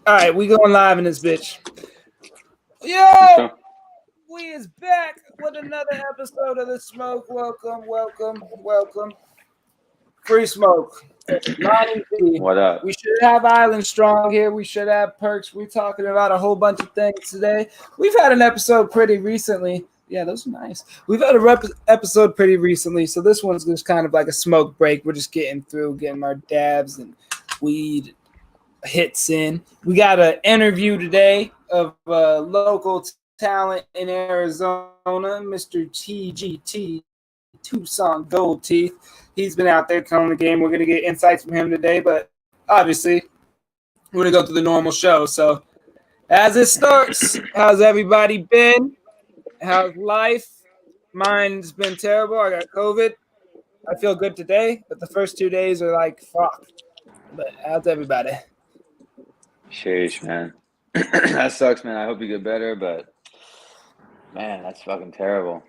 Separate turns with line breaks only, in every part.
All right, we going live in this bitch. Yo,
Let's go.
we is back with another episode of The Smoke. Welcome. Free Smoke. Lonnie V.
What up?
We should have Island Strong here. We should have Perks. We're talking about a whole bunch of things today. We've had an episode pretty recently. Yeah, those are nice. We've had a episode pretty recently, so this one's just kind of like a smoke break. We're just getting our dabs and weed hits in. We got an interview today of a local talent in Arizona, Mr. TGT, Tucson Gold Teeth. He's been out there calling the game. We're going to get insights from him today, but obviously we're going to go through the normal show. So as it starts, how's everybody been? How's life? Mine's been terrible. I got COVID. I feel good today, but the first 2 days are like, fuck. But how's everybody?
Sheesh, man. That sucks, man. I hope you get better, but man, that's fucking terrible.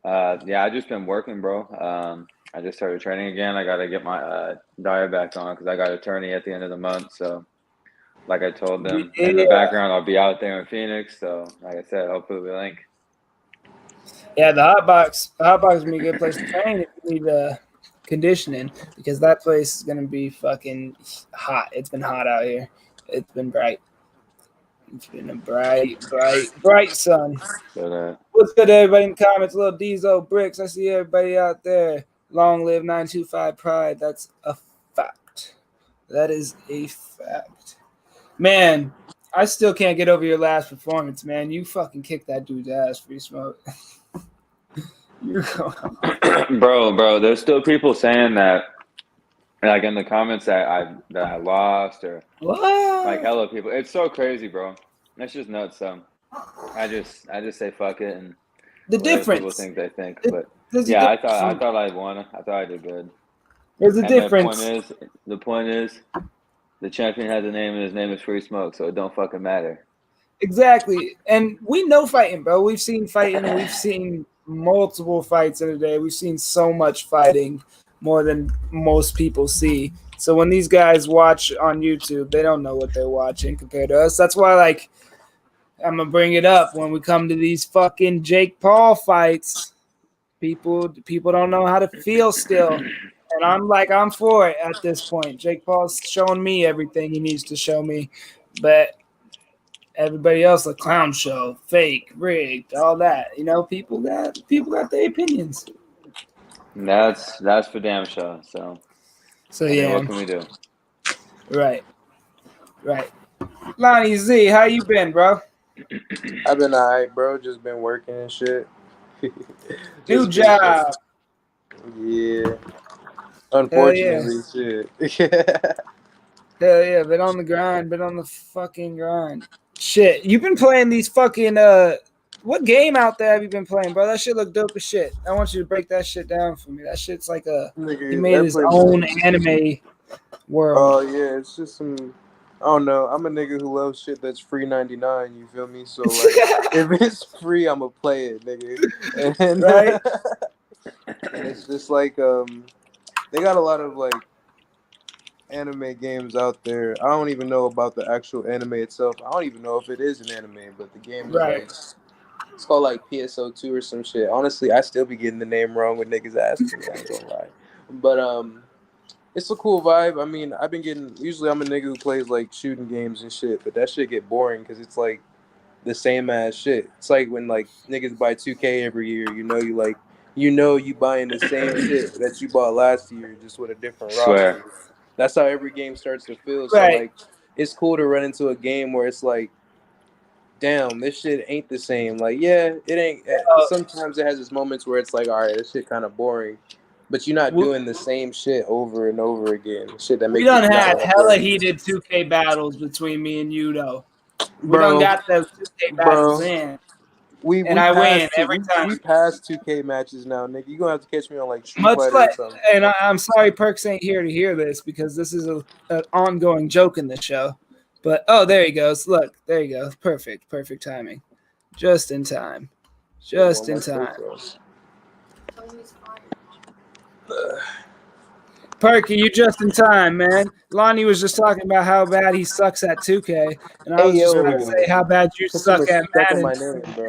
Yeah, I just been working, bro. I just started training again. I got to get my diet back on because I got a tourney at the end of the month. So, like I told them in the background, I'll be out there in Phoenix. So, like I said, hopefully we link.
Yeah, the hot box would be a good place to train if you need conditioning because that place is gonna be fucking hot. It's been hot out here. It's been bright. It's been a bright sun.
But,
What's good, everybody in the comments? Little Diesel Bricks. I see everybody out there. Long live 925 Pride. That's a fact. That is a fact. Man, I still can't get over your last performance, man. You fucking kicked that dude's ass, Free Smoke.
bro, there's still people saying that, like in the comments that I lost or
what?
like hella people. It's so crazy, bro. That's just nuts. So I just say fuck it and
the difference.
People think they think, but yeah, I thought I won. I thought I did good.
There's a difference.
The point is, the champion has a name and his name is Free Smoke, so it don't fucking matter.
Exactly, and we know fighting, bro. We've seen fighting. We've seen multiple fights in a day. We've seen so much fighting, more than most people see. So when these guys watch on YouTube, they don't know what they're watching compared to us. That's why, like, I'm gonna bring it up when we come to these fucking Jake Paul fights. People don't know how to feel still, and I'm for it at this point. Jake Paul's showing me everything he needs to show me, but everybody else a clown show, fake, rigged, all that. You know, people got their opinions.
That's for damn sure. So
yeah,
what can we do?
Right. Lonnie Z, how you been, bro?
I've been alright, bro. Just been working and shit.
New job.
Yeah. Unfortunately, shit.
Hell yeah, been on the grind, been on the fucking grind. Shit, you've been playing these fucking what game out there have you been playing, bro? That shit look dope as shit. I want you to break that shit down for me. That shit's like he made his own anime world.
Oh yeah, it's just some. I don't know. I'm a nigga who loves shit that's free 99. You feel me? So like, if it's free, I'ma play it, nigga. And
right.
And it's just like they got a lot of like anime games out there. I don't even know about the actual anime itself. I don't even know if it is an anime, but the game is like it's called like PSO2 or some shit. Honestly, I still be getting the name wrong when niggas ask me. I ain't gonna lie, but it's a cool vibe. I mean, I've been getting. Usually, I'm a nigga who plays like shooting games and shit, but that shit get boring because it's like the same ass shit. It's like when like niggas buy 2K every year. You buying the same shit that you bought last year, just with a different roster. That's how every game starts to feel. So like, it's cool to run into a game where it's like, damn, this shit ain't the same. Like, yeah, it ain't. Sometimes it has its moments where it's like, all right, this shit kind of boring. But you're not doing the same shit over and over again. Shit that makes
we done had hella heated 2K battles between me and you, though. We done got those 2K battles in. I win every time.
We passed 2K matches now, nigga. You gonna have to catch me on like Street Fighter or something.
And I'm sorry Perks ain't here to hear this because this is an ongoing joke in the show. But there he goes. Look, there you go. Perfect timing. Just in time. Perky, you just in time, man. Lonnie was just talking about how bad he sucks at 2K, and I
Hey,
was just
yo.
about to say how bad you
Put some
suck at
respect on
Madden.
my name, bro.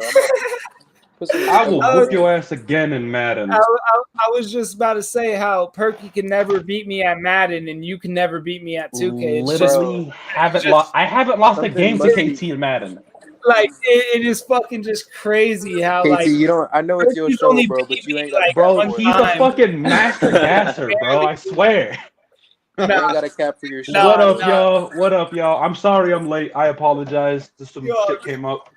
Put some
I
respect
will
on my
whoop
name.
your ass again in Madden.
I was just about to say how Perky can never beat me at Madden, and you can never beat me at 2K. It's just
Literally haven't
just-
lost. I haven't lost a
Something
game to
must be-
KT in Madden.
like it is fucking just crazy how
KT,
like
you don't. I know it's your
Perky's
show,
only
bro,
beat
but you
me,
ain't got
like,
a
Bro,
cap
one
for
he's
it.
a fucking master gasser, bro. I swear.
You ain't got a cap for your show.
No,
What up,
no.
y'all? What up, y'all? I'm sorry I'm late. I apologize. Just some
Yo,
shit came up.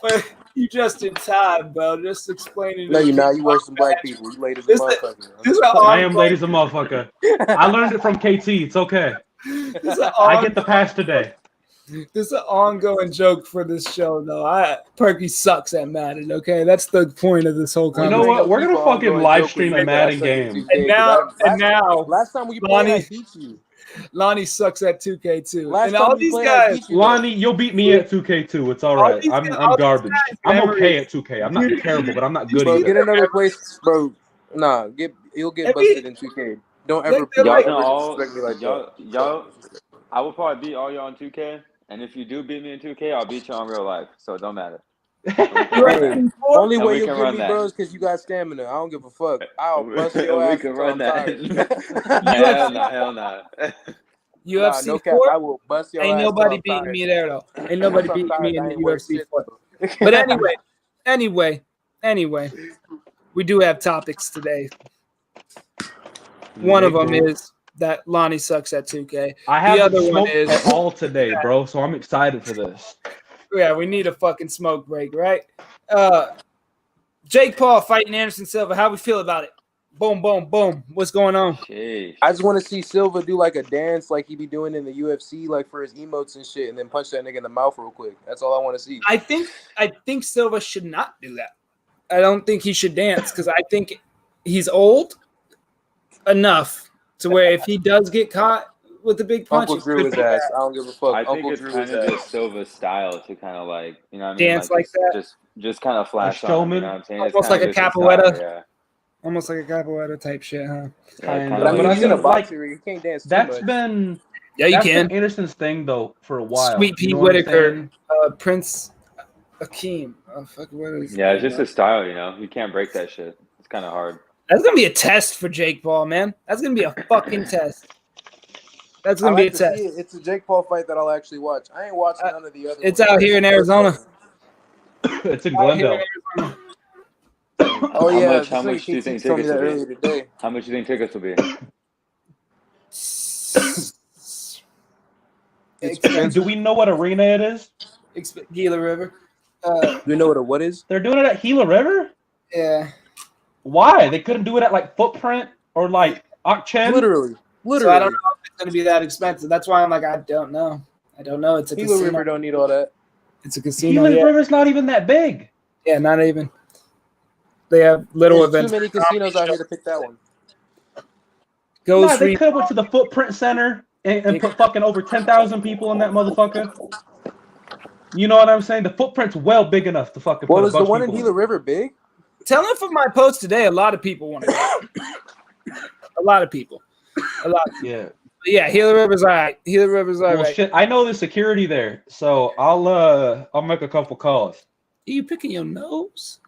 but you just in time, bro. Just explaining.
No,
to
you're
the
not.
kids
You worse than
how
black
bad
people. You late as a
This-
motherfucker.
This is
I am late as a motherfucker. I learned it from KT. It's okay.
This is
I get the pass today.
This is an ongoing joke for this show, though. Perky sucks at Madden. Okay, that's the point of this whole
You
conversation.
know what? We're gonna
People
fucking
ongoing
live
joke
stream
with
a
me that I
Madden
suck at
game.
2K,
And now,
'cause last time we played, I
Lonnie-
beat you.
Lonnie sucks at 2K too.
Last
And
time
all
we
these
played, I
guys,
beat you. though.
Lonnie, you'll beat me at 2K2. It's all
All
right.
these
I'm
guys- all these
garbage.
guys'
I'm okay
memories.
at 2K. I'm not terrible, but I'm not good
Bro,
either.
get another place, bro. Nah, you'll get
Every-
busted in 2K. Don't ever,
Look, they're
Y'all
like-
can
ever
all
disrespect me like
y'all. I will probably beat all y'all in 2K, and if you do beat me in 2K, I'll beat you in real life. So it don't matter.
you
Hey,
reckon
that.
four?
Only
And
way
we
you'll
can
get
run
me,
that.
bro, is because you got stamina. I don't give a fuck. I'll bust
We
your ass
can
until
run
I'm
that.
tired.
Hell no, hell no.
UFC
no cap.
4?
I will bust your
Ain't
ass. till
nobody
I'm
beating
tired.
me there though. Ain't nobody
Once I'm
beating me
tired,
in
I
the
ain't worth
UFC
shit,
4.
though.
But anyway, we do have topics today. One of them is that Lonnie sucks at 2K.
I haven't
other one
smoked
is-
at all today, bro. So I'm excited for this.
Yeah, we need a fucking smoke break, right? Jake Paul fighting Anderson Silva. How we feel about it? Boom, boom, boom. What's going on?
Sheesh.
I just want to see Silva do like a dance like he be doing in the UFC, like for his emotes and shit, and then punch that nigga in the mouth real quick. That's all I want to see.
I think Silva should not do that. I don't think he should dance because I think he's old enough to where if he does get caught with a big punch,
Uncle
it
Drew
could
his
be
ass.
bad.
I don't give a fuck.
I think
Uncle
it's
Drew
kind
his
of
ass.
just Silva's style to kind of like, you know what I mean?
Dance like
just,
that?
Just kind of flash on him,
showman?
you know what I'm saying? It's
Almost
kinda
like a
just his
capoeira.
style, yeah.
Almost like a capoeira type shit, huh?
Yeah,
Kinda.
kinda
But I mean,
But I
he's in a
mean, like,
boxer. He can't dance too
That's
much.
been
Yeah, you
that's
can.
been Anderson's thing though for a while.
Sweet
You
Pete
know what I'm
Whitaker,
saying?
Prince Akeem. Oh, fuck, what is
Yeah, it's just his style, you know? You can't break that shit. It's kind of hard.
That's gonna be a test for Jake Paul, man. That's gonna be a fucking test. That's
I
gonna be a
like to
test.
see it. It's a Jake Paul fight that I'll actually watch. I ain't watching none of the other
It's
ones.
out here in Arizona.
It's in
Out here in
Glendale.
Arizona.
Oh
How
yeah,
much-
this
how
nigga
much do you
KT
think
told me
tickets
that
will be?
earlier today.
How much do you think tickets will be?
Do we know what arena it is?
Gila River.
You know what a what is?
They're doing it at Gila River?
Yeah.
Why? They couldn't do it at like Footprint or like Akchen?
Literally.
So I don't know if it's gonna be that expensive. That's why I'm like, I don't know. I don't know. It's a
Gila
casino.
River don't need all that.
It's a casino.
Gila
Yeah.
River's not even that big.
Yeah, not even. They have little
There's
events.
too many casinos out here to pick that one.
Ghost
Nah, they
Reef.
could have went to the Footprint Center and put fucking over 10,000 people in that motherfucker. You know what I'm saying? The Footprint's well big enough to fucking
Well,
put a
is the
bunch
one
of
in
people
Gila River big?
Tell them for my post today, a lot of people want to go. A lot of people. A lot.
Yeah.
But yeah, Gila River's all right. Gila River's all
Well,
right.
shit, I know the security there, so I'll make a couple calls.
Are you picking your nose?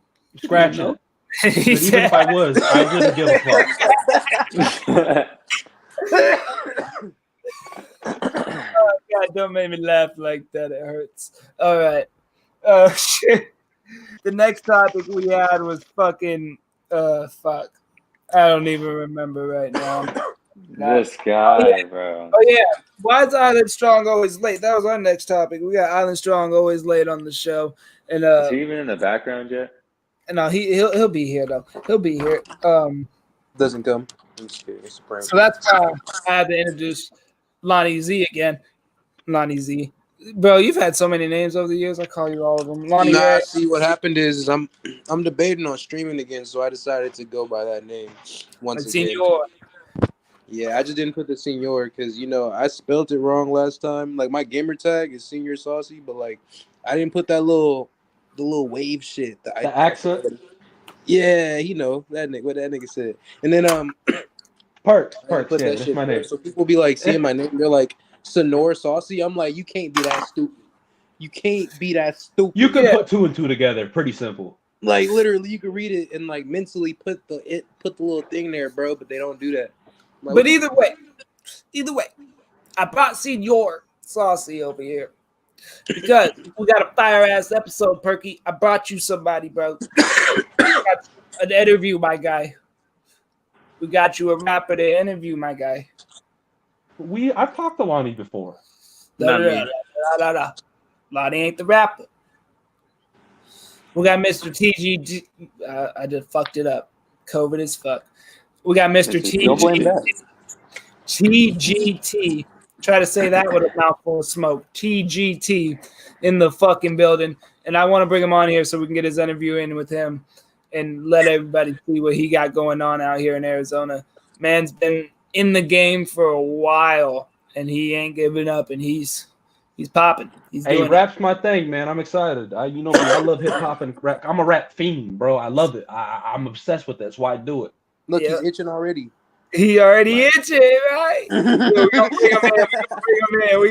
Scratch
No.
it. But even if I was, I wouldn't give a fuck.
God, don't make me laugh like that. It hurts. All right. Shit. The next topic we had was fucking fuck. I don't even remember right now.
This guy, bro.
Oh yeah. Why is Island Strong always late? That was our next topic. We got Island Strong always late on the show. And
Is he even in the background yet?
no, he'll be here though. He'll be here.
Doesn't come. I'm just kidding. It's a prank.
So that's why I had to introduce Lonnie Z again. Lonnie Z. Bro, you've had so many names over the years. I call you all of them. Lonnie
Nah,
Ray.
see what happened is I'm debating on streaming again, so I decided to go by that name once again.
Senor.
Yeah, I just didn't put the senior because I spelled it wrong last time. Like my gamer tag is Senior Saucy, but like I didn't put the little wave shit.
The accent?
Yeah, that nigga what that nigga said. And then
Perks,
I had to put
yeah,
that
that's
shit
my name.
first. So people be like seeing my name, they're like Sonor Saucy. I'm like, you can't be that stupid. You can't be that stupid.
You can
Yeah.
put 2 and 2 together. Pretty simple.
like literally, you can read it and like mentally put the little thing there, bro. But they don't do that. Like,
But either way, I brought Senor Saucy over here because we got a fire ass episode, Perky. I brought you somebody, bro. An interview, my guy. We got you a rapper to interview, my guy.
I've talked to Lonnie before.
Lonnie ain't the rapper. We got Mr. TGT. I just fucked it up. COVID as fuck. We got Mr.
Don't blame that.
TGT. Try to say that with a mouthful of smoke. TGT in the fucking building. And I want to bring him on here so we can get his interview in with him and let everybody see what he got going on out here in Arizona. Man's been in the game for a while, and he ain't giving up, and he's popping. He's
Hey,
doing
rap's my thing, man. I'm excited. You know me, I love hip hop and rap. I'm a rap fiend, bro. I love it. I'm obsessed with it. That's why I do it.
look,
Yeah.
he's itching already.
it. He already itching, right? We're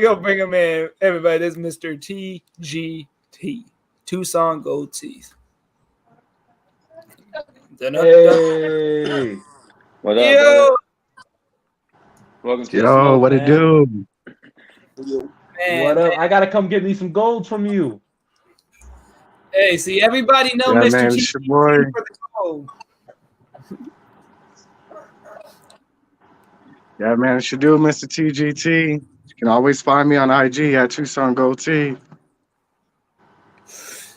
gonna bring him in. Everybody, this is Mr. TGT. Tucson Gold Teeth.
Hey.
What up,
Yo,
brother? Welcome to the
Yo,
smoke,
what it
man.
do?
man.
What up? I gotta come get me some golds from you.
Hey, see, everybody know
Yeah,
Mr.
man,
TGT
it's your boy.
for the gold.
Yeah, man, it's your dude, Mr. TGT. You can always find me on IG at Tucson Gold T.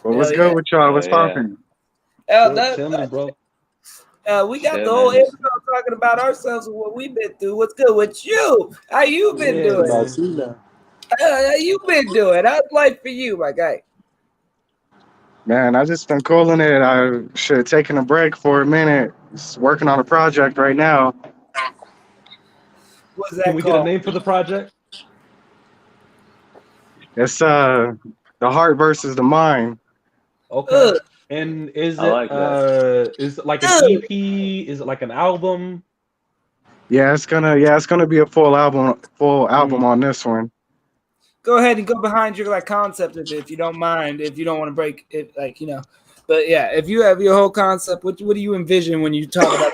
Well, what's
Hell
good
yeah.
with y'all? What's
Yeah.
popping?
Chilling, bro.
We got
Yeah,
the whole
man.
episode talking about ourselves and what we've been through. What's good with you? How you been
Yeah,
doing?
man.
See now.
How you been doing? How's life for you, my guy?
Man, I just been cooling it. I should have taken a break for a minute. Just working on a project right now.
What's that
Can we get a
called?
name for the project?
It's the heart versus the mind.
Okay.
Ugh.
And is
I like that.
is it like an
Ugh.
EP? Is it like an album?
Yeah, it's gonna be a full album on this one.
Go ahead and go behind your concept of it if you don't mind. If you don't want to break it, But yeah, if you have your whole concept, what do you envision when you talk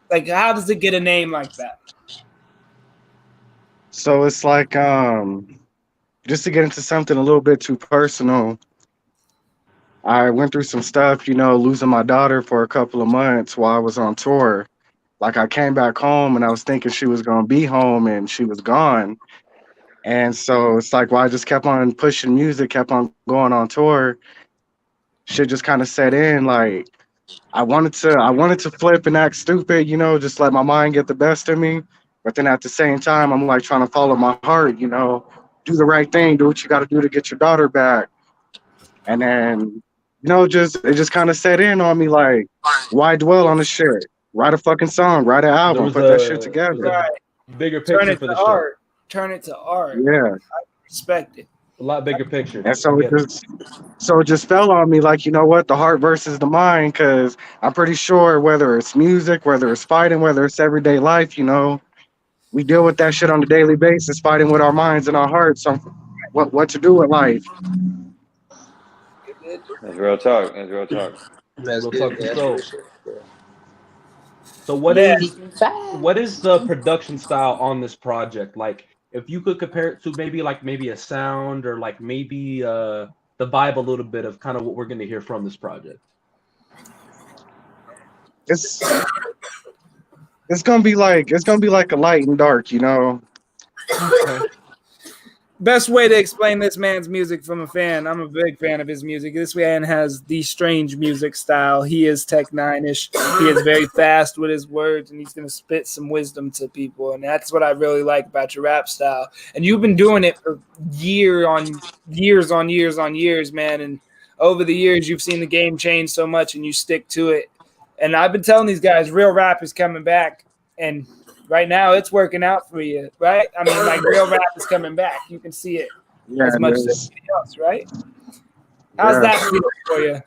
about? How does it get a name like that?
So it's like just to get into something a little bit too personal. I went through some stuff, losing my daughter for a couple of months while I was on tour. Like I came back home and I was thinking she was gonna be home and she was gone. And so it's like while I just kept on pushing music, kept on going on tour, shit just kind of set in. Like I wanted to flip and act stupid, just let my mind get the best of me. But then at the same time, I'm like trying to follow my heart, do the right thing, do what you got to do to get your daughter back. And then, it just kind of set in on me like, why dwell on the shit? Write a fucking song, write an album, put that shit together.
Right.
Bigger
Turn
picture
it
for
to
the show.
art. Turn it to art.
Yeah.
Respect it.
A lot bigger picture.
And so
Get it.
it just fell on me like, you know what, the heart versus the mind, because I'm pretty sure whether it's music, whether it's fighting, whether it's everyday life, we deal with that shit on a daily basis, fighting with our minds and our hearts on what to do with life.
That's real talk. That's real talk.
That's
We'll
good.
talk
Yeah,
so.
for sure, bro.
So what
Man.
is the production style on this project? Like if you could compare it to maybe a sound or maybe the vibe a little bit of kind of what we're going to hear from this project.
It's gonna be like a light and dark,
Okay.
Best way to explain this man's music from a fan. I'm a big fan of his music. This man has the strange music style. He is Tech Nine-ish. He is very fast with his words, and he's going to spit some wisdom to people. And that's what I really like about your rap style. And you've been doing it for years on years, man. And over the years, you've seen the game change so much, and you stick to it. And I've been telling these guys, real rap is coming back. And right now, it's working out for you, right? I mean, real rap is coming back. You can see it as much as anything else, right? How's that feel for you?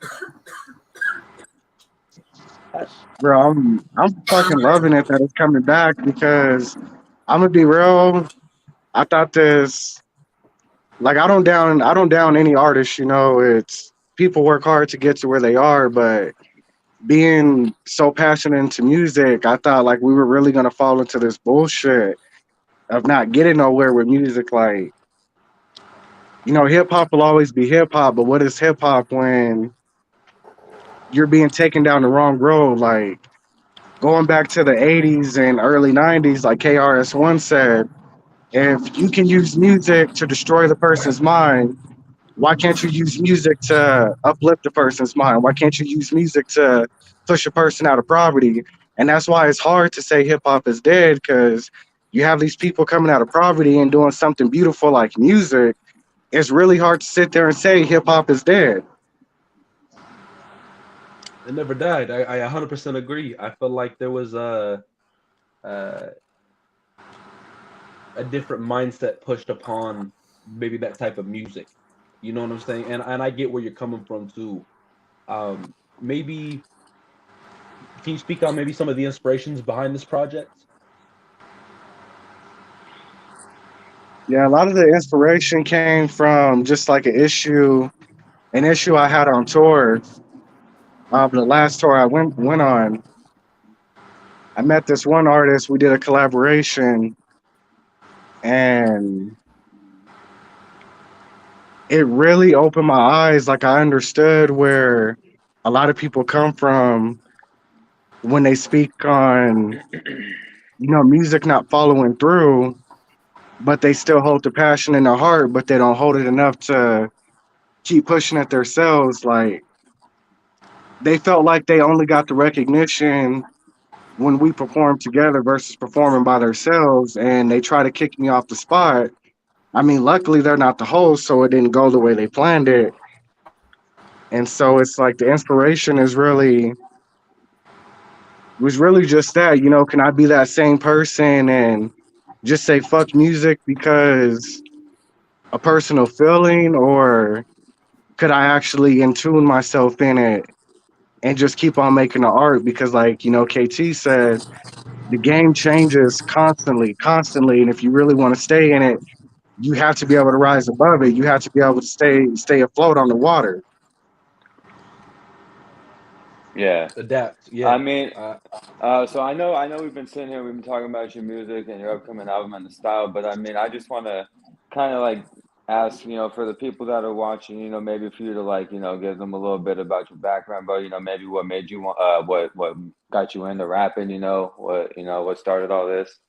Bro, I'm fucking loving it that it's coming back because I'm gonna be real. I thought this like I don't down any artist, you know, it's people work hard to get to where they are, but being so passionate into music, I thought like we were really gonna fall into this bullshit of not getting nowhere with music. Like, you know, hip hop will always be hip hop, but what is hip hop when you're being taken down the wrong road? Like going back to the 80s and early 90s, like KRS-One said, if you can use music to destroy the person's mind, why can't you use music to uplift a person's mind? Why can't you use music to push a person out of poverty? And that's why it's hard to say hip hop is dead, because you have these people coming out of poverty and doing something beautiful like music. It's really hard to sit there and say hip hop is dead.
It never died. I 100% agree. I feel like there was a different mindset pushed upon maybe that type of music. You know what I'm saying? And I get where you're coming from too. Maybe can you speak on maybe some of the inspirations behind this project?
Yeah, a lot of the inspiration came from just like an issue I had on tour. The last tour I went on, I met this one artist. We did a collaboration, and it really opened my eyes. Like I understood where a lot of people come from when they speak on, you know, music not following through, but they still hold the passion in their heart, but they don't hold it enough to keep pushing it themselves. Like they felt like they only got the recognition when we performed together versus performing by themselves, and they try to kick me off the spot. I mean, luckily they're not the host, so it didn't go the way they planned it. And so it's like the inspiration is really was really just that, you know, can I be that same person and just say fuck music because a personal feeling, or could I actually in tune myself in it and just keep on making the art? Because like, you know, KT said, the game changes constantly. And if you really want to stay in it, you have to be able to rise above it. You have to be able to stay afloat on the water.
Yeah.
Adapt.
I
Yeah.
mean, so I know we've been sitting here, we've been talking about your music and your upcoming album and the style, but I mean, I just want to kind of like ask, you know, for the people that are watching, you know, maybe for you to like, you know, give them a little bit about your background, bro. You know, maybe what made you want, what got you into rapping, you know, what started all this.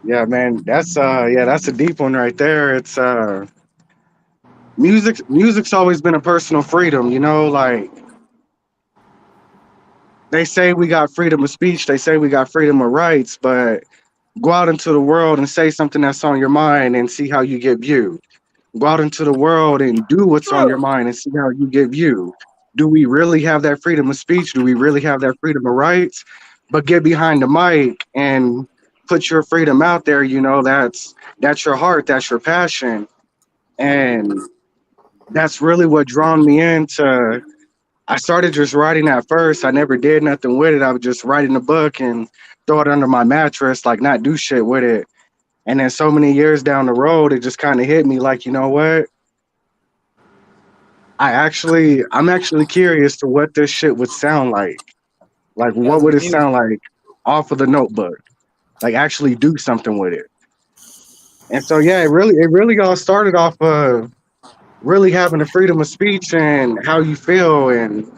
Yeah, man, that's a deep one right there. It's music's always been a personal freedom, you know, like they say we got freedom of speech, they say we got freedom of rights, but go out into the world and say something that's on your mind and see how you get viewed. Go out into the world and do what's on your mind and see how you get viewed. Do we really have that freedom of speech? Do we really have that freedom of rights? But get behind the mic and put your freedom out there, you know, that's your heart, that's your passion. And that's really what drawn me into. I started just writing at first. I never did nothing with it. I would just write in a book and throw it under my mattress, like not do shit with it. And then so many years down the road, it just kind of hit me like, you know what? I'm actually curious to what this shit would sound like. Like, what
As a
would it
music.
sound like off of the notebook? Like, actually do something with it. And so, yeah, it really all started off of really having the freedom of speech and how you feel. And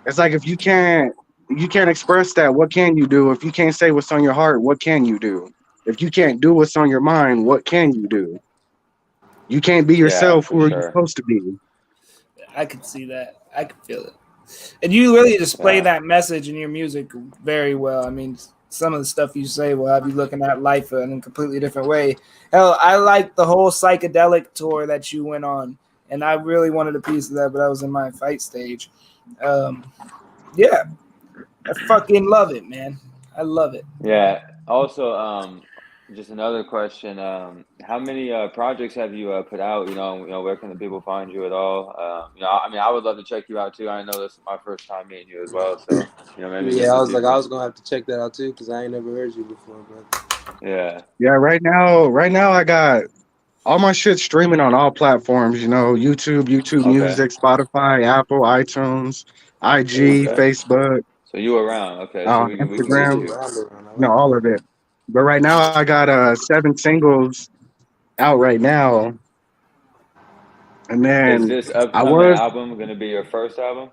it's like, if you can't express that, what can you do? If you can't say what's on your heart, what can you do? If you can't do what's on your mind, what can you do? You can't be
Yeah,
yourself.
for
Who are you
sure.
supposed to be?
I could see that. I could feel it. And you really display
Yeah.
that message in your music very well. I mean, some of the stuff you say will have you looking at life in a completely different way. Hell, I like the whole psychedelic tour that you went on, and I really wanted a piece of that, but I was in my fight stage. Yeah, I fucking love it, man. I love it.
Yeah. Also, just another question. How many projects have you put out? Where can the people find you at all? I mean, I would love to check you out too. I know this is my first time meeting you as well, so maybe
Yeah,
just
I
a
was
few.
like, I was gonna have to check that out too because I ain't never heard you before, but
Yeah.
Yeah, right now I got all my shit streaming on all platforms, YouTube
Okay.
Music, Spotify, Apple, iTunes, IG,
Okay.
Facebook,
So you around? Okay. So we can get
Instagram,
you.
I like
all
that.
of it. But right now I got 7 singles out right now. And
Is
then
this
I
upcoming
was
album gonna be your first album?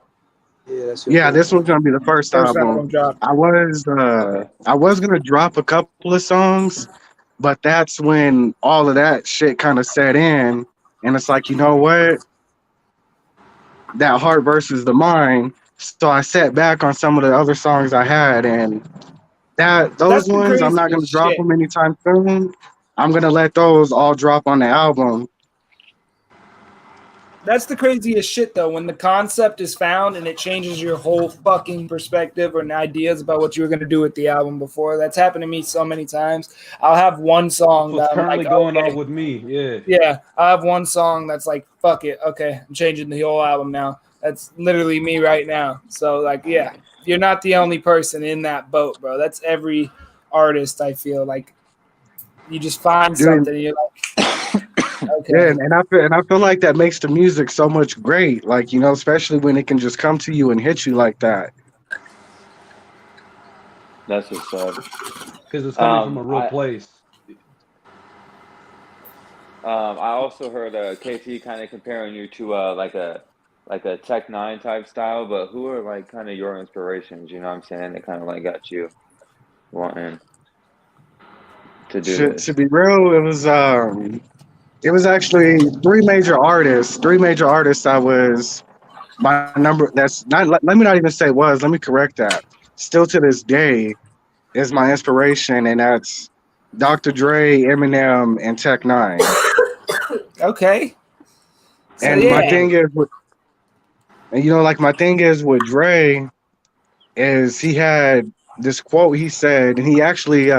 Yeah, that's your
yeah,
first
this was
one.
gonna be the first
First
album.
album drop.
Okay.
I was gonna drop a couple of songs, but that's when all of that shit kind of set in. And it's like, you know what? That heart versus the mind. So I sat back on some of the other songs I had, and those
That's the
ones I'm not gonna
craziest
drop
shit.
them anytime soon. I'm gonna let those all drop on the album.
That's the craziest shit though, when the concept is found and it changes your whole fucking perspective or ideas about what you were gonna do with the album before. That's happened to me so many times. I'll have one
That's
song
what's
that I'm
currently
like,
going on
okay,
with me. Yeah.
yeah, I have one song that's like, fuck it, okay, I'm changing the whole album now. That's literally me right now. So like, yeah, you're not the only person in that boat, bro. That's every artist. I feel like you just find
Dude,
something and you're like,
yeah,
okay,
and I feel like that makes the music so much great. Like, especially when it can just come to you and hit you like that.
That's what's up.
Because it's coming from a real
I
place.
I also heard KT kind of comparing you to like a Tech Nine type style, but who are like kind of your inspirations? You know what I'm saying? That kind of like got you wanting to do
To
this.
be real, it was actually three major artists I was my number. That's not. Let me not even say was. Let me correct that. Still to this day is my inspiration, and that's Dr. Dre, Eminem, and Tech Nine.
okay. So
And my
yeah,
thing is with, and like my thing is with Dre is he had this quote he said, and he actually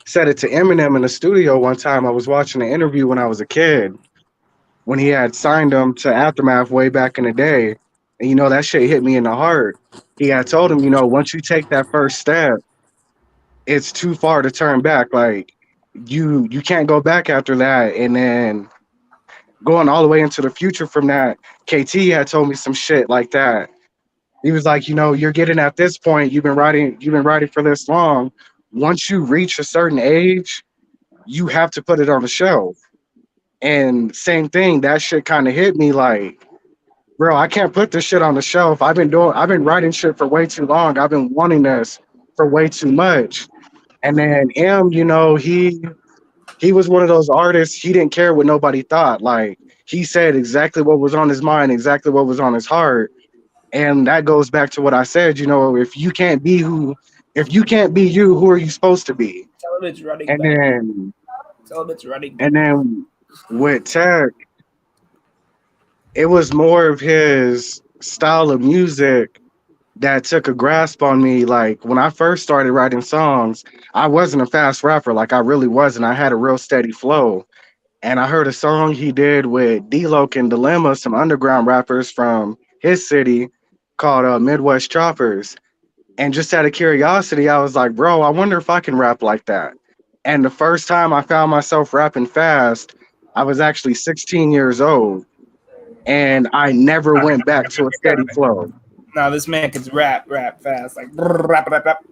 said it to Eminem in the studio one time. I was watching an interview when I was a kid when he had signed him to Aftermath way back in the day. And that shit hit me in the heart. He had told him, once you take that first step, it's too far to turn back. Like you can't go back after that. And then going all the way into the future from that, KT had told me some shit like that. He was like, you're getting at this point, you've been writing for this long. Once you reach a certain age, you have to put it on the shelf. And same thing, that shit kind of hit me like, bro, I can't put this shit on the shelf. I've been writing shit for way too long. I've been wanting this for way too much. And then he was one of those artists, he didn't care what nobody thought. Like he said exactly what was on his mind, exactly what was on his heart. And that goes back to what I said, if you can't be you, who are you supposed to be?
tell him it's running
And
back.
then
Tell him it's running
and
back.
then with Tech, it was more of his style of music that took a grasp on me. Like when I first started writing songs, I wasn't a fast rapper. Like I really wasn't. I had a real steady flow. And I heard a song he did with D-Loc and Dilemma, some underground rappers from his city, called Midwest Choppers. And just out of curiosity, I was like, bro, I wonder if I can rap like that. And the first time I found myself rapping fast, I was actually 16 years old. And I never went back to a steady flow.
Now this man can rap fast, like rap, rap, rap.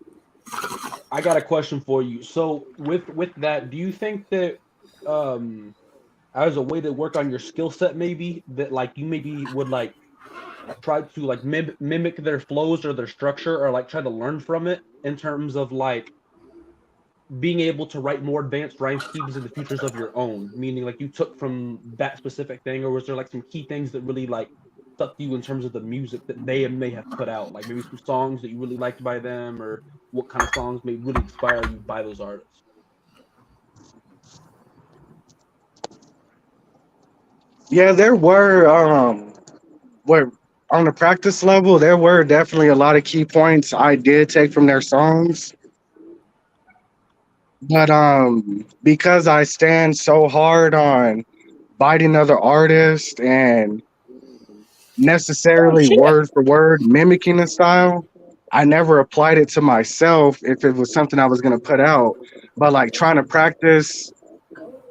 I got a question for you. So with that, do you think that as a way to work on your skill set, maybe that like you maybe would like try to like mimic their flows or their structure, or like try to learn from it in terms of like being able to write more advanced rhyme schemes in the futures of your own, meaning like you took from that specific thing, or was there like some key things that really like stuck to you in terms of the music that they may have put out, like maybe some songs that you really liked by them, or what kind of songs may really inspire you by those artists?
Yeah, there were on the practice level, there were definitely a lot of key points I did take from their songs. But because I stand so hard on biting other artists and
Oh
necessarily
shit.
word for word mimicking the style, I never applied it to myself if it was something I was gonna put out. But like trying to practice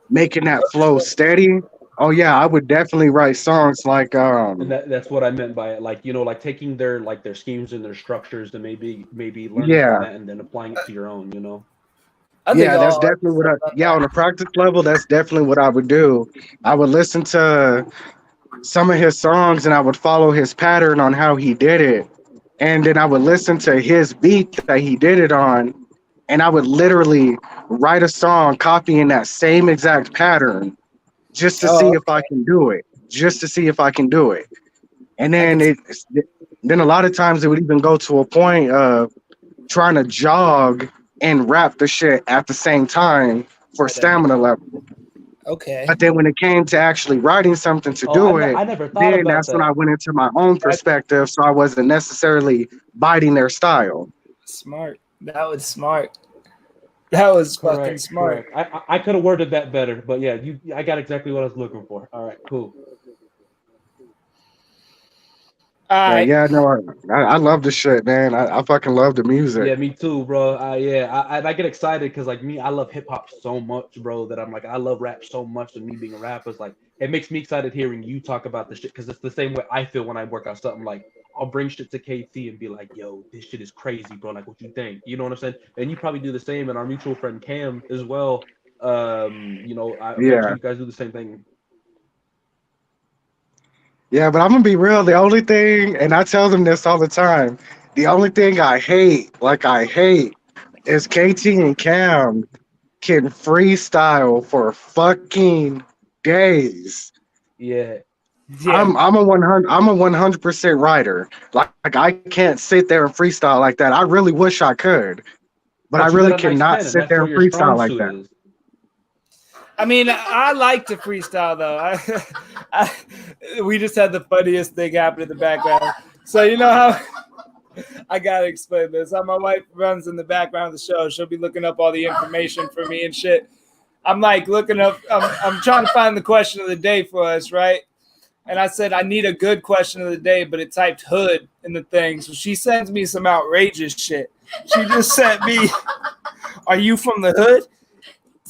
making that flow steady. Oh yeah, I would definitely write songs like
And that's what I meant by it. Like, like taking their schemes and their structures and maybe learning from
yeah,
that and then applying it to your own.
I think
yeah, that's
all
definitely
artists
what
have
I
done
yeah, on a practice level, that's definitely what I would do. I would listen to some of his songs and I would follow his pattern on how he did it. And then I would listen to his beat that he did it on, and I would literally write a song copying that same exact pattern just to
that.
see
Oh,
if I can do it. Just to see if I can do it. And
I
then
could.
then a lot of times it would even go to a point of trying to jog and rap the shit at the same time for stamina level.
Okay.
But then when it came to actually writing something to
Oh, I,
do
ne-
it,
I never thought
then
about
that's when I
that.
went into my own
That's
perspective. So I wasn't necessarily biting their style.
smart. That was smart. That was fucking
Correct,
smart.
correct. I could have worded that better, but yeah, I got exactly what I was looking for. All right, cool.
All
But
right.
yeah, no, I love the shit, man. I fucking love the music.
Yeah, me too, bro. I get excited because like me, I love hip hop so much, bro. That I'm like, I love rap so much, and me being a rapper is like, it makes me excited hearing you talk about this shit because it's the same way I feel when I work out something. Like, I'll bring shit to KT and be like, yo, this shit is crazy, bro. Like, what you think? You know what I'm saying? And you probably do the same, and our mutual friend Cam as well. I bet
Yeah.
you guys do the same thing.
Yeah, but I'm gonna be real. The only thing, and I tell them this all the time, the only thing I hate, like I hate, is KT and Cam can freestyle for fucking days.
Yeah,
Yeah.
I'm a 100% writer. Like I can't sit there and freestyle like that. I really wish I could, but I
but you got
really
a nice
cannot
pen, and
sit
that's
there
where
and
your
freestyle
strong
like
suit
that.
is.
I mean, I like to freestyle though. We just had the funniest thing happen in the background. So you know how I gotta explain this. How my wife runs in the background of the show. She'll be looking up all the information for me and shit. I'm like looking up. I'm trying to find the question of the day for us, right? And I said I need a good question of the day, but it typed hood in the thing. So she sends me some outrageous shit. She just sent me, "Are you from the hood?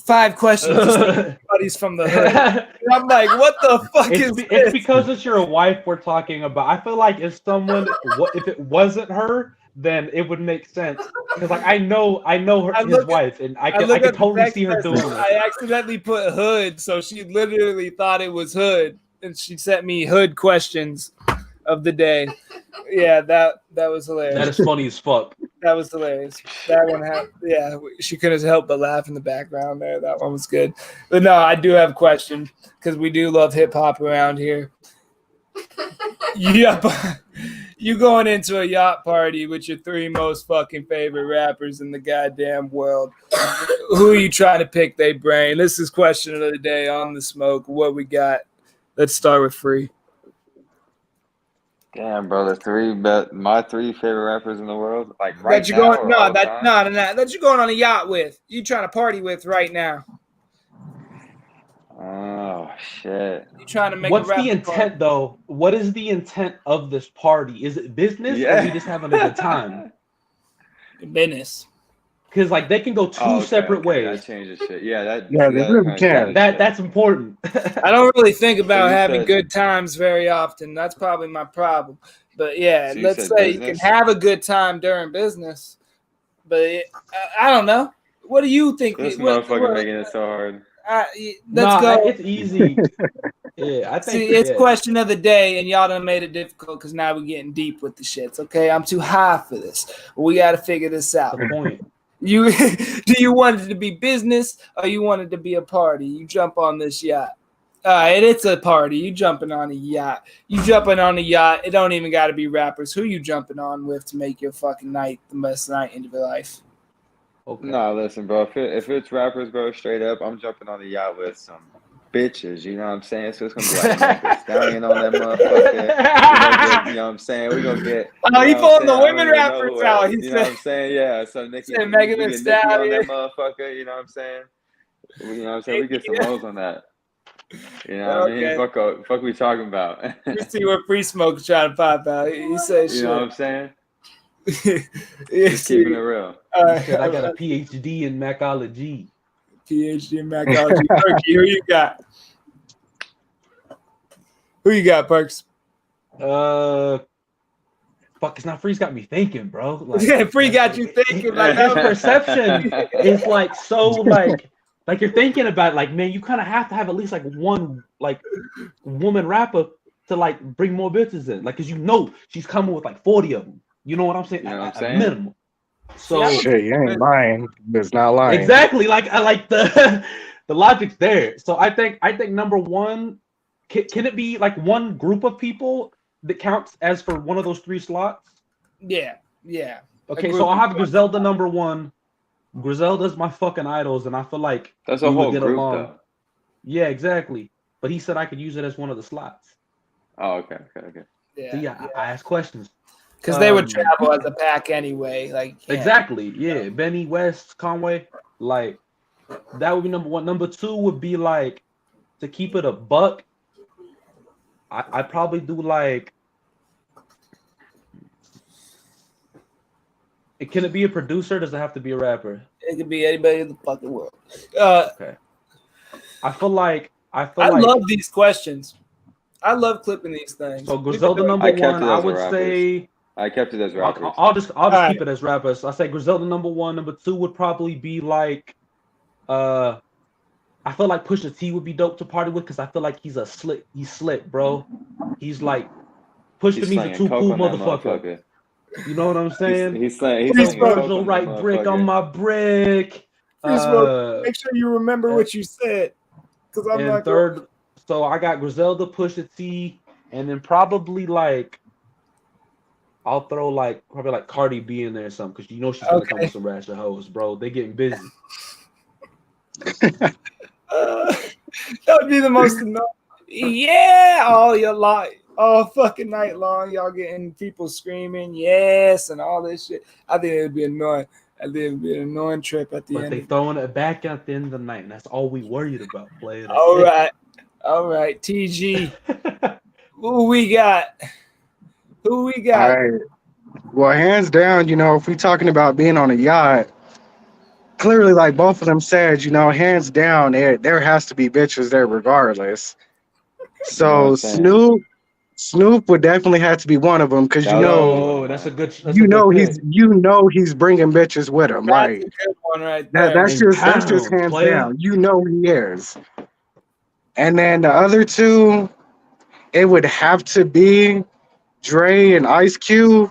5 questions to see if anybody's from the hood." And I'm like, what the fuck is
It's
this?
because it's your wife we're talking about. I feel like if it wasn't her, then it would make sense. Because like I know
I
his
look at
wife, and I
I
could I
look
could
at the
totally
text
see her
message.
doing this.
I accidentally put hood, so she literally thought it was hood, and she sent me hood questions of the day. Yeah, that was
That
hilarious.
is funny as fuck.
That was hilarious. That one had, yeah, she couldn't help but laugh in the background there. That one was good. But no, I do have a question because we do love hip hop around here. Yep. You going into a yacht party with your 3 most fucking favorite rappers in the goddamn world. Who are you trying to pick their brain? This is question of the day on the smoke. What we got? Let's start with Free.
Damn, bro, my 3 favorite rappers in the world, like right
That you
now
going
or
no
all
that
time.
no no no that you going on a yacht with. You trying to party with right now.
Oh shit.
You trying to make a
What's the
rapper party.
intent though? What is the intent of this party? Is it business or we just having a good time?
Business.
Because like they can go two
Oh,
separate
That
ways.
changes shit. Yeah,
Yeah, they
that
really
kind of
can.
changes shit.
That's important.
I don't really think
So
about
you
having
said
good times very often. That's probably my problem. But yeah,
so you
let's
said
say you can
business?
have a good time during business. But I don't know. What do you think?
This motherfucker making it so hard.
Let's go.
It's easy. Yeah, I think
See, it's question of the day, and y'all done made it difficult because now we're getting deep with the shits. Okay, I'm too high for this. We got to figure this out.
the point.
You do you want it to be business or you want it to be a party? You jump on this yacht. All right, it's a party. You jumping on a yacht. You jumping on a yacht. It don't even got to be rappers. Who you jumping on with to make your fucking night the best night in your life?
Okay.
No, listen, bro. If it's rappers, bro, straight up, I'm jumping on the yacht with some bitches. You know what I'm saying? So it's gonna be like Meg Thee Stallion on that motherfucker. You know what I'm saying? We're gonna get.
Oh, he pulling the
I don't
women
even know
rappers
who
out.
else.
He
You know what
said,
I'm saying? Yeah. So Nicki,
said Megan
we
Thee
get Nicki on that
Stallion.
motherfucker. You know what I'm saying? You know what I'm saying? We get some hoes on that. You know what I mean?
Okay.
Fuck we talking about.
We see what Free Smoke is trying to pop out. He said
You know what I'm
shit.
saying?
Yeah,
Just keeping it real.
all
He said I got a
right.
PhD in macology.
PhD in macology. Perky, who you got? Who you got, Perks?
Fuck, it's not Free's got me thinking, bro. Like,
Yeah, Free got you thinking like
his
that.
perception is like so like you're thinking about like, man, you kind of have to have at least like one like woman rapper to like bring more bitches in, like, cause you know she's coming with like 40 of them. You know what I'm saying?
You know what I'm
At
saying?
minimum. So
Shit, you ain't lying. It's not lying.
exactly, like I like the the logic's there. So I think number one, can it be like one group of people that counts as for one of those 3 slots?
Yeah.
Okay, so I'll have Griselda number one. Griselda's my fucking idols, and I feel like
That's a
we would
whole
get
group,
along.
though.
Yeah, exactly. But he said I could use it as one of the slots.
Oh, okay.
Yeah.
So yeah, I ask questions.
Because they would travel as a pack anyway. Like
Exactly. Yeah. Benny West, Conway, like that would be number one. Number two would be like to keep it a buck. I probably do like. Can it be a producer? Does it have to be a rapper?
It could be anybody in the fucking world.
Okay. I feel like
I love these questions. I love clipping these things.
So Griselda number one, I would say.
I kept it as rappers.
I'll just keep it as rappers. I say Griselda number one. Number two would probably be like, I feel like Pusha T would be dope to party with because I feel like he's slick, bro. He's like Pusha T's a too cool motherfucker. You know what I'm saying?
He's slinging
right brick on my brick.
Make sure you remember what you said, because I'm not
third. So I got Griselda, Pusha T, and then probably like I'll throw like probably like Cardi B in there or something because you know she's gonna come with some ratchet hoes, bro. They getting busy.
That would be the most annoying. Yeah, all fucking night long, y'all getting people screaming yes and all this shit. I think it would be annoying. I think it would be an annoying trip at the end.
But they throwing it back at the end of the night, and that's all we worried about. Playing.
All right, TG. Who we got? All right.
Well, hands down, you know, if we're talking about being on a yacht, clearly, like both of them said, you know, hands down, there has to be bitches there regardless. So Snoop would definitely have to be one of them because you know,
that's a good.
He's bringing bitches with him, right?
That's a good one right there.
That's just hands down. You know he is. And then the other two, it would have to be Dre and Ice Cube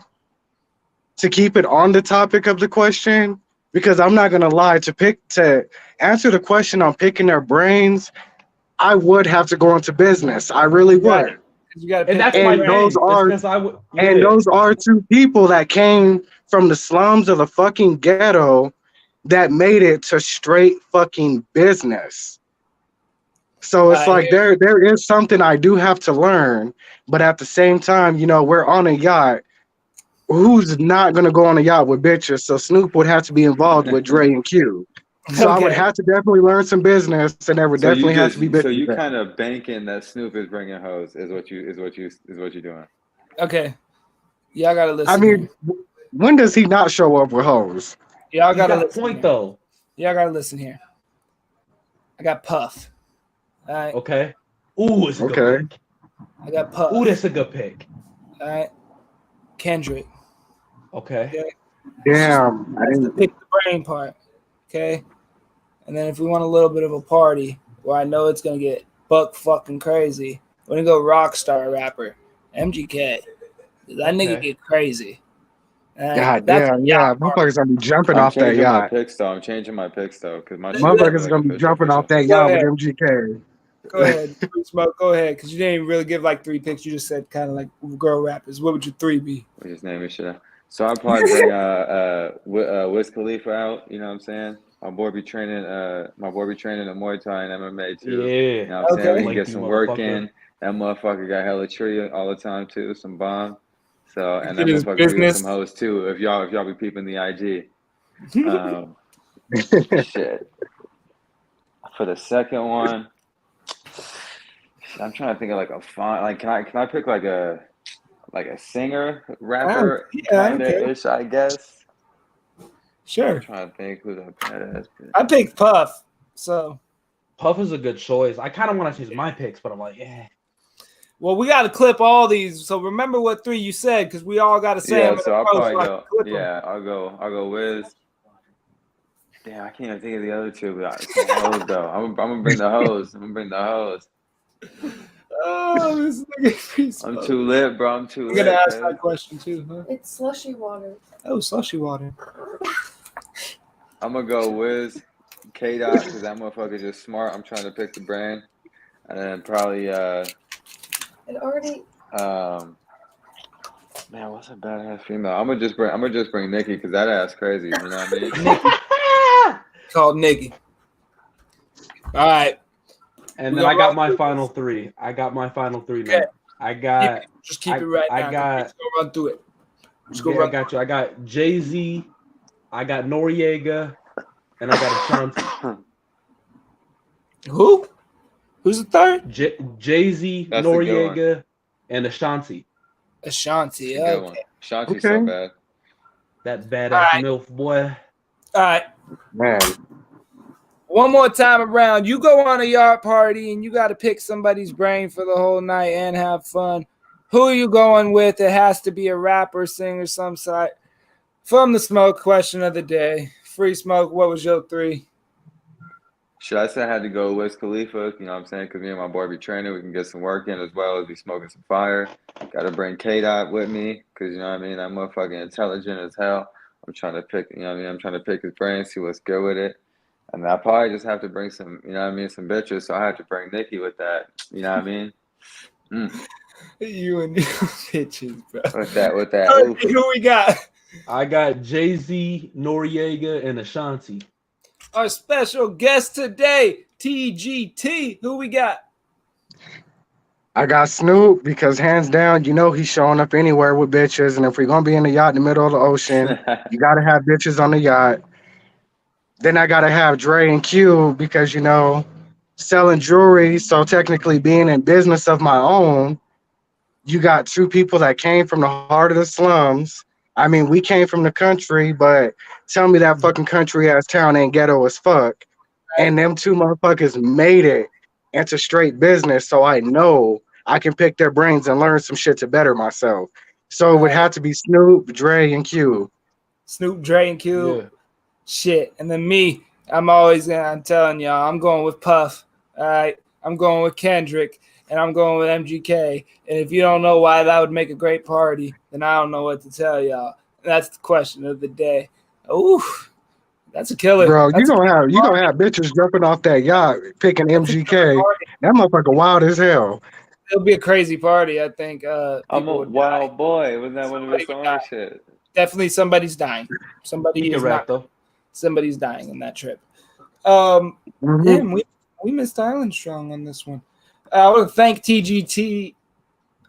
to keep it on the topic of the question, because I'm not gonna lie, to answer the question on picking their brains, I would have to go into business. I really would. Those are two people that came from the slums of the fucking ghetto that made it to straight fucking business. So it's like there is something I do have to learn, but at the same time, you know, we're on a yacht. Who's not gonna go on a yacht with bitches? So Snoop would have to be involved with Dre and Q. So I would have to definitely learn some business, and there would definitely have to be bitches.
So you kind of banking that Snoop is bringing hoes is what you're doing.
Okay, y'all gotta listen.
I mean, when does he not show up with hoes?
Y'all gotta listen.
Point though.
Y'all gotta listen here. I got Puff. All right.
Okay. Ooh, it's a good pick.
I got Puff.
Ooh, that's a good pick.
All right. Kendrick.
Okay.
Damn.
I didn't pick the brain part. Okay. And then if we want a little bit of a party where I know it's gonna get buck fucking crazy, we're gonna go rock star rapper MGK. That nigga get crazy.
God damn, yeah, motherfuckers gonna be jumping off that yacht.
I'm changing my picks though, because my
motherfuckers gonna be jumping off that yacht with MGK.
Go ahead, Smoke. Go ahead, because you didn't even really give like 3 picks. You just said kind of like girl rappers. What would your 3 be?
His name is shit. So I'd probably bring Wiz Khalifa out. You know what I'm saying? My boy be training at Muay Thai and MMA too.
Yeah.
You know what I'm saying? We can get
Lanky
some work
motherfucker.
in. That motherfucker got hella tree all the time too, some bomb. So and that
Get his
motherfucker be with
business.
some hoes too. If y'all be peeping the IG. Shit. For the second one, I'm trying to think of like a font. Like, can I pick like a singer, rapper kind of ish? I guess.
Sure.
I'm trying to think who that badass.
I picked Puff. So.
Puff is a good choice. I kind of want to choose my picks, but I'm like, yeah.
Well, we got to clip all these. So remember what 3 you said, because we all got to say them.
Yeah, so I'll probably go.
Clip
Yeah, I'll go Wiz. Damn, I can't even think of the other two. But some hoes though. I'm gonna bring the hoes.
Oh, this nigga.
I'm too lit, bro. I'm too lit.
You're gonna ask that question too, huh?
It's slushy water.
Oh, slushy water.
I'm gonna go Wiz, K-Dot, because that motherfucker just smart. I'm trying to pick the brain, and then probably
It already.
Man, what's a badass female? I'm gonna just bring Nikki because that ass crazy. You know what I mean?
Called Nikki. All right.
And then I got my final 3. Man. I got.
Just keep it right now.
I got.
Let's go run through it.
I got you. I got Jay-Z. I got Noriega, and I got Ashanti.
Who? Who's the third?
Jay-Z,
That's a good
Noriega, and Ashanti.
Ashanti.
That's a good one. Ashanti's so bad.
That badass
Right.
MILF boy.
All right.
Man,
One more time around. You go on a yard party and you got to pick somebody's brain for the whole night and have fun. Who are you going with? It has to be a rapper, singer, some sort. From the Smoke, question of the day. Free Smoke, what was your 3?
Should I say I had to go Wiz Khalifa? You know what I'm saying? Because me and my boy be training. We can get some work in as well as be smoking some fire. Got to bring K-Dot with me because, you know what I mean? That motherfucking intelligent as hell. I'm trying to pick, you know what I mean? I'm trying to pick his brain, see what's good with it. And I probably just have to bring some, you know what I mean, some bitches. So I have to bring Nikki with that. You know what I mean?
You and your bitches, bro.
With that.
All right,
Oof.
who we got?
I got Jay-Z, Noriega, and Ashanti.
Our special guest today, TGT. Who we got?
I got Snoop because hands down, you know he's showing up anywhere with bitches. And if we're gonna be in the yacht in the middle of the ocean, you gotta have bitches on the yacht. Then I gotta have Dre and Q because you know, selling jewelry. So technically being in business of my own, you got 2 people that came from the heart of the slums. I mean, we came from the country, but tell me that fucking country ass town ain't ghetto as fuck. And them 2 motherfuckers made it into straight business. So I know I can pick their brains and learn some shit to better myself. So it would have to be Snoop, Dre, and Q.
Snoop, Dre, and Q.
Yeah.
Shit. And then me, I'm telling y'all, I'm going with Puff. All right. I'm going with Kendrick. And I'm going with MGK. And if you don't know why that would make a great party, then I don't know what to tell y'all. That's the question of the day. Ooh, that's a killer.
Bro,
That's
you gonna have bitches jumping off that yacht picking MGK. That motherfucker wild as hell.
It'll be a crazy party, I think.
I'm
people
a
would
wild
die.
boy. Wasn't that one of his
Somebody would die.
songs? Shit.
Definitely somebody's dying. Somebody
He
is
can rap
not.
though.
Somebody's dying in that trip.
Mhm.
Damn, we missed Island Strong on this one. I want to thank TGT.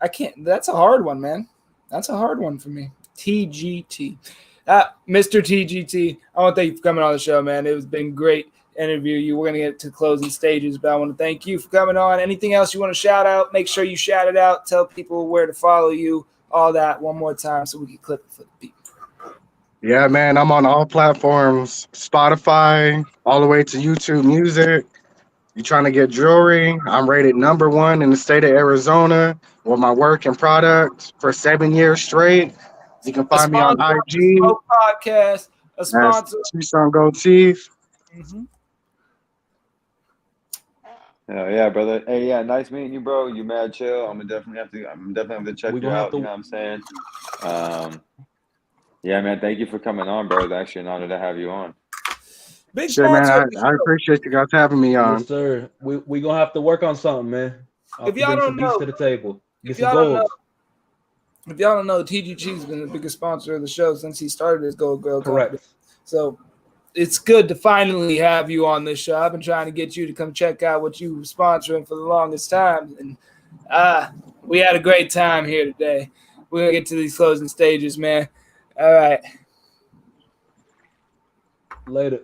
I can't. That's a hard one, man. That's a hard one for me. TGT. Mr. TGT, I want to thank you for coming on the show, man. It has been great interview you. We're going to get to closing stages, but I want to thank you for coming on. Anything else you want to shout out? Make sure you shout it out. Tell people where to follow you. All that one more time so we can clip it for the people.
Yeah, man, I'm on all platforms, Spotify, all the way to YouTube Music. You trying to get jewelry? I'm rated #1 in the state of Arizona with my work and product for 7 years straight. You can find me on
sponsor of the
IG.
Smoke Podcast. A sponsor.
Tucson Gold Teeth.
Mhm.
Yeah, brother. Hey, yeah, nice meeting you, bro. You mad chill. I'm definitely have to check
We
you
gonna have
out.
to-
You know what I'm saying? Yeah, man. Thank you for coming on, bro. It's actually an honor to have you on.
Big
Shit, man,
sponsor. of the
I
show.
appreciate you guys having me on.
Yes, sir. We gonna have to work on something, man.
If y'all
Bring
don't
some beats
know-
to the table. Get
if
some
y'all don't
goals.
If y'all don't know, TGT's been the biggest sponsor of the show since he started his Gold Girl company.
Correct.
So it's good to finally have you on this show. I've been trying to get you to come check out what you were sponsoring for the longest time, and we had a great time here today. We're gonna get to these closing stages, man. All right.
Later.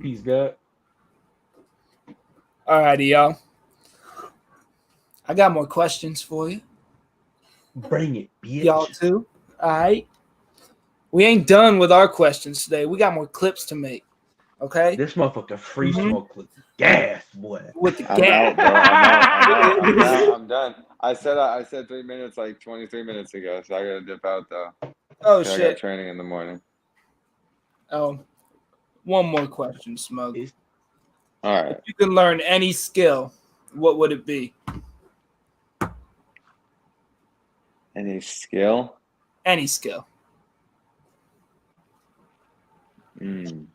Peace, God.
All righty, y'all. I got more questions for you.
Bring it, bitch.
Y'all too. All right. We ain't done with our questions today. We got more clips to make. Okay?
This motherfucker free
Mhm.
smoke clip. Gas, boy.
With the
I'm
gang.
out, bro. I'm done. I said 3 minutes like 23 minutes ago, so I gotta dip out though.
Oh,
'Cause I got
shit.
training in the morning.
Oh, one more question, Smoke.
All right.
If you can learn any skill, what would it be?
Any skill?
Any skill.
Hmm.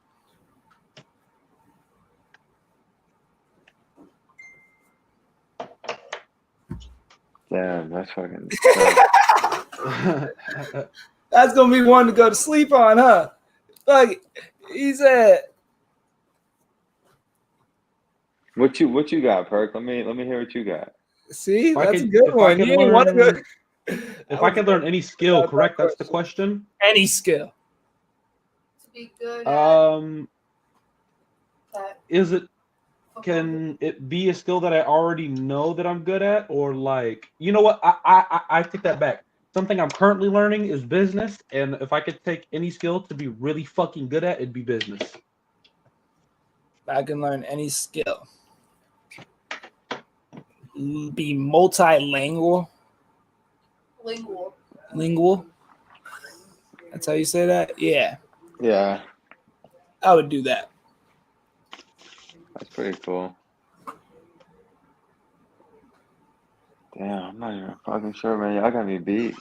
Damn, that's fucking tough.
That's gonna be one to go to sleep on, huh? Like he said.
What you got, Perk? Let me hear what you got.
See,
If I
that's a
could-
good
if I
one.
could
You ain't want to go.
learn- If I could learn any skill, correct? That's the question.
Any skill.
To be good
Um,
at that.
is it? Can it be a skill that I already know that I'm good at, or like, you know what? I take that back. Something I'm currently learning is business, and if I could take any skill to be really fucking good at, it'd be business.
I can learn any skill. Be multilingual. Lingual. That's how you say that? Yeah.
Yeah,
I would do that.
that's pretty cool. Damn, I'm not even fucking sure, man. Y'all got me beat.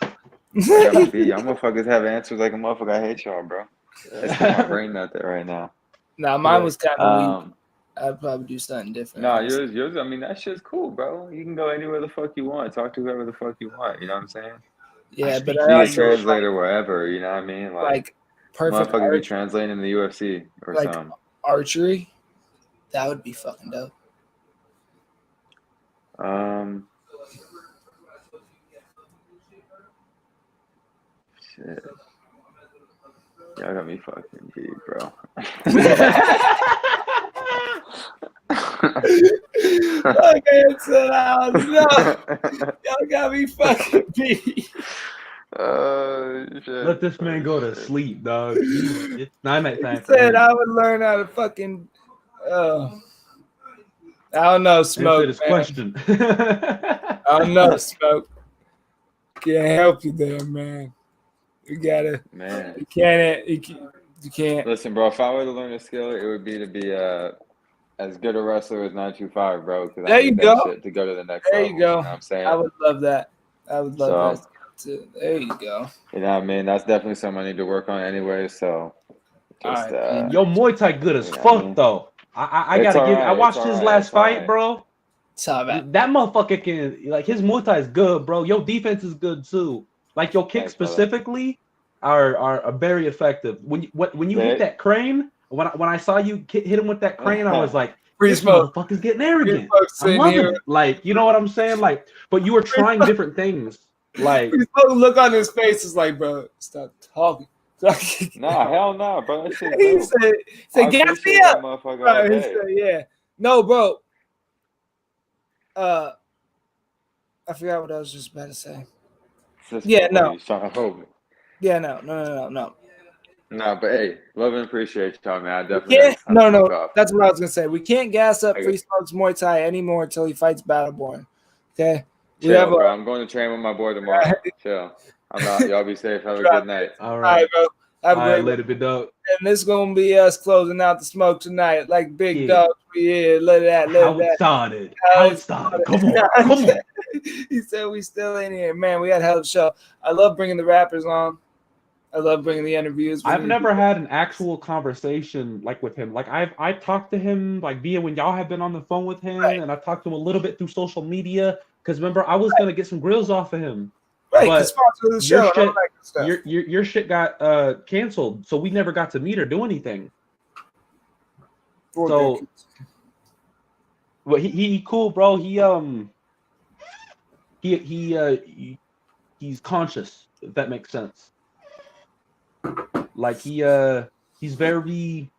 Y'all got me beat. Y'all motherfuckers have answers like a motherfucker. I hate y'all, bro. It's 'cause my brain not there right now.
Nah, mine was kind of weak.
Um,
I'd probably do something different.
no, yours. I mean, that shit's cool, bro. You can go anywhere the fuck you want. Talk to whoever the fuck you want. You know what I'm saying?
Yeah, but
speak
I
Be a
also
translator wherever. You know what I mean?
like perfect
motherfucker be
arch-
translating in the UFC or
like-
something.
archery. That would be fucking dope.
Shit. Y'all got me fucking beat, bro.
Okay, so now, no, y'all got me fucking beat.
Shit.
Let this man go to sleep, dog. It's night
He
time. for
said
him.
I would learn how to fucking. I don't know,
Answer
Smoke.
this
Man.
question.
I don't know, Smoke. Can't help you there, man. You gotta.
Man.
You can't. You can't.
Listen, bro, if I were to learn a skill, it would be to be as good a wrestler as 925, bro. 'Cause I
There
need
you
that
go.
shit to go to the next
There
level.
you go.
You know what I'm saying?
I would love that. I would love
So-
that too. There you go.
You know what I mean? That's definitely something I need to work on anyway. So, just
Alright,
Yo, Muay Thai good as
Yeah,
fuck
man.
though. I
It's
gotta give. I
alright,
watched
it's
his
alright,
last
it's
fight,
alright.
bro.
Tell that.
That motherfucker can like his Muay Thai is good, bro. Your defense is good too. Like your kicks
Thanks, brother.
specifically are very effective. When you hit
They-
that crane, when I saw you hit him with that crane, I was like,
Free
this
Smoke.
motherfucker's getting
Free
arrogant.
Smoke
I'm
sitting
loving
here.
it. Like, you know what I'm saying? Like, but you were trying different things. Like,
Free Smoke look on his face is like, bro, stop talking.
Nah, hell no, bro. That shit's
He
dope.
said,
I
gas me
appreciate
up.
that motherfucker
Bro,
all
he
day.
said, yeah. No, bro. I forgot what I was just about to say.
It's just
Yeah,
what
no.
he's trying to hold me.
Yeah, no.
No, but hey, love and appreciate y'all, man. I definitely
Yeah,
had to
no.
smoke off.
That's what I was gonna say. We can't gas up
I
Free
guess.
Smoke's Muay Thai anymore until he fights Battleborn. Okay. We
Chill,
have
bro.
a.
I'm going to train with my boy tomorrow. Chill. I'm out. Y'all be safe. Have a good night.
all
All
right,
right, bro. Have a
all
great
right, let it be dog.
And this gonna be us closing out the smoke tonight, like big
Yeah.
dogs. Yeah, let it
How it
that.
started.
How
How
it
it started. Come on, come on.
He said we still in here, man. We had a hell of a show. I love bringing the rappers on. I love bringing the interviews.
I've never had an actual conversation like with him. Like I've talked to him like via when y'all have been on the phone with him,
Right.
and I've talked to him a little bit through social media. Because remember, I was gonna get some grills off of him.
right,
but
the sponsor of the
your
show. And all
shit-
that good stuff.
Your shit got canceled, so we never got to meet or do anything. So, well, he cool, bro. He's conscious, if that makes sense. Like he's very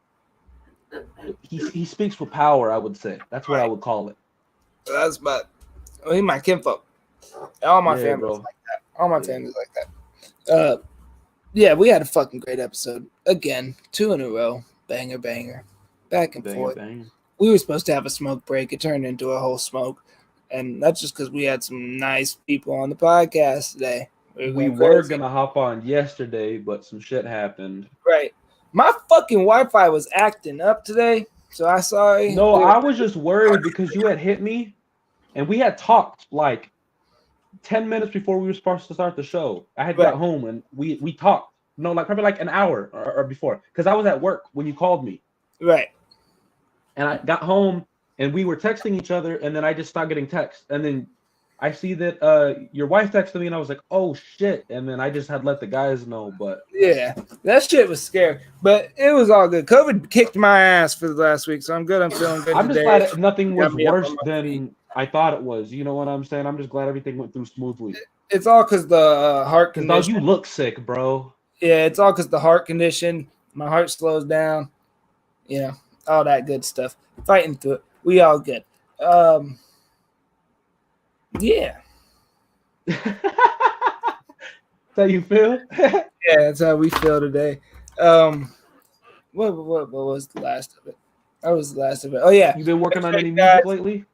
he speaks with power, I would say. That's what I would call it.
That's he my kinfolk. All my
Yeah,
family's
bro.
like that. All my family's like that. Yeah, we had a fucking great episode. Again, 2 in a row. Banger, back and forth.
Bang.
We were supposed to have a smoke break. It turned into a whole smoke. And that's just because we had some nice people on the podcast today.
We were gonna hop on yesterday, but some shit happened.
Right. My fucking Wi-Fi was acting up today. So I saw it.
No, I was just worried because you had hit me and we had talked like 10 minutes before we were supposed to start the show. I had got home and we talked. No, like probably like an hour or before, because I was at work when you called me.
Right.
And I got home and we were texting each other, and then I just stopped getting texts. And then I see that your wife texted me, and I was like, oh shit. And then I just had let the guys know. But
yeah, that shit was scary. But it was all good. COVID kicked my ass for the last week, so I'm good. I'm feeling good.
I'm
today.
just glad nothing was
Got me up
worse
on my
than
feet.
I thought it was. You know what I'm saying? I'm just glad everything went through smoothly.
It's all because the heart
Dog,
condition.
you look sick, bro.
Yeah, it's all because the heart condition. My heart slows down. You know, all that good stuff. Fighting through it. We all good. Yeah.
That's how you feel?
Yeah, that's how we feel today. What was the last of it? That was the last of it. Oh yeah.
You been working on any
Guys.
music lately?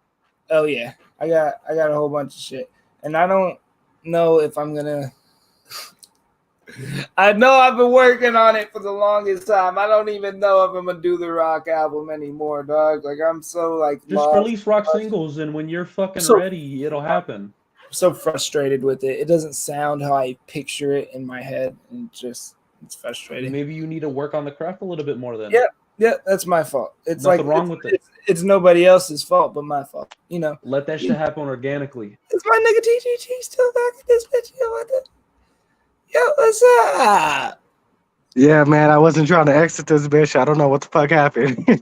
Oh yeah. I got a whole bunch of shit. And I don't know if I'm gonna I know I've been working on it for the longest time. I don't even know if I'm gonna do the rock album anymore, dog. Like I'm so like
Just
lost.
release rock singles, and when you're fucking
So-
ready, it'll happen.
So frustrated with it. It doesn't sound how I picture it in my head, and it's frustrating.
Maybe you need to work on the craft a little bit more then.
Yeah. Yeah, that's my fault. It's
Nothing
like
wrong with it.
It's nobody else's fault but my fault. You know.
Let that shit happen organically.
Is my nigga TGG still back at this bitch? Yo, what's up?
Yeah, man, I wasn't trying to exit this bitch. I don't know what the fuck happened.
What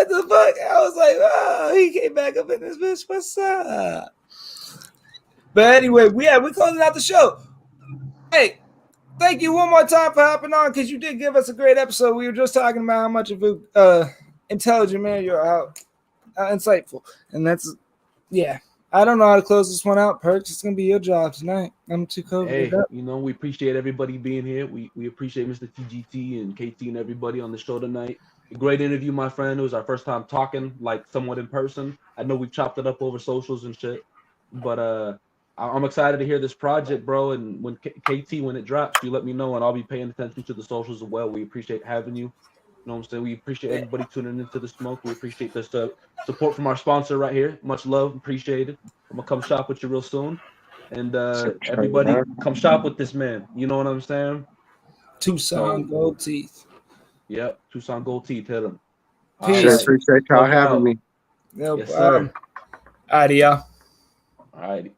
the fuck? I was like, oh, he came back up in this bitch. What's up? But anyway, we're closing out the show. Hey, thank you one more time for hopping on, because you did give us a great episode. We were just talking about how much of a intelligent man you're, how insightful. And that's, yeah. I don't know how to close this one out, Perks. It's going to be your job tonight. I'm too covered
Hey,
up.
you know, we appreciate everybody being here. We appreciate Mr. TGT and KT and everybody on the show tonight. A great interview, my friend. It was our first time talking, like, somewhat in person. I know we've chopped it up over socials and shit. But I'm excited to hear this project, bro. And when KT, when it drops, you let me know, and I'll be paying attention to the socials as well. We appreciate having you. You know what I'm saying? We appreciate everybody tuning into the smoke. We appreciate the support from our sponsor right here. Much love, appreciated. I'm gonna come shop with you real soon, and everybody come shop with this man. You know what I'm saying?
Tucson Gold Teeth.
Yep, Tucson Gold Teeth, hit him.
Peace.
Sure, appreciate y'all having me.
No
Yes,
problem.
sir.
Alrighty, y'all.
All righty.